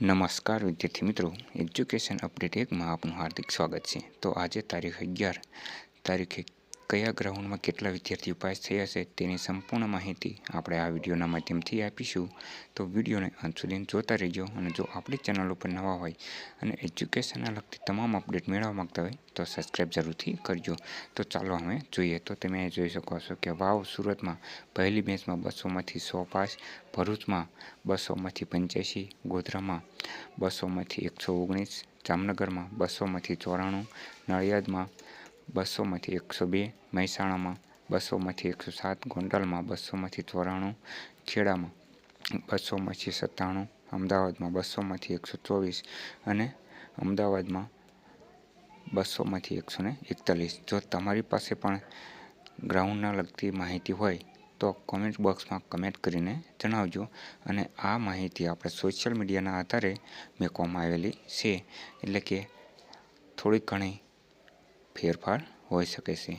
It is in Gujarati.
નમસ્કાર વિદ્યાર્થી મિત્રો, એજ્યુકેશન અપડેટ 1માં આપનું હાર્દિક સ્વાગત છે। તો આજે તારીખ 11 તારીખે કયા ગ્રાઉન્ડમાં કેટલા વિદ્યાર્થીઓ પાસ થયા છે તેની સંપૂર્ણ માહિતી આપણે આ વિડીયોના માધ્યમથી આપીશું। તો વિડીયોને અંત સુધી જોતા રહેજો અને જો આપણી ચેનલ ઉપર નવા હોય અને એજ્યુકેશનને લગતી તમામ અપડેટ મેળવવા માંગતા હોય તો સબસ્ક્રાઈબ જરૂરથી કરજો। તો ચાલો અમે જોઈએ। તો તમે જોઈ શકો છો કે વાવ સુરતમાં પહેલી બેચમાં 200માંથી 100 પાસ, ભરૂચમાં 200માંથી 85, ગોધરામાં 200માંથી 119, જામનગરમાં 200માંથી 94, નડિયાદમાં 200માંથી 102, મહેસાણામાં 200માંથી 107, ગોંડલમાં 200માંથી 94, ખેડામાં 200માંથી 97, અમદાવાદમાં 200માંથી 124 અને અમદાવાદમાં 200માંથી 141। જો તમારી પાસે પણ ગ્રાઉન્ડના લગતી માહિતી હોય તો કોમેન્ટ બોક્સમાં કમેન્ટ કરીને જણાવજો અને આ માહિતી આપણે સોશિયલ મીડિયાના આધારે મૂકવામાં આવેલી છે, એટલે કે થોડી ઘણી ફેરફાર હોઈ શકે છે।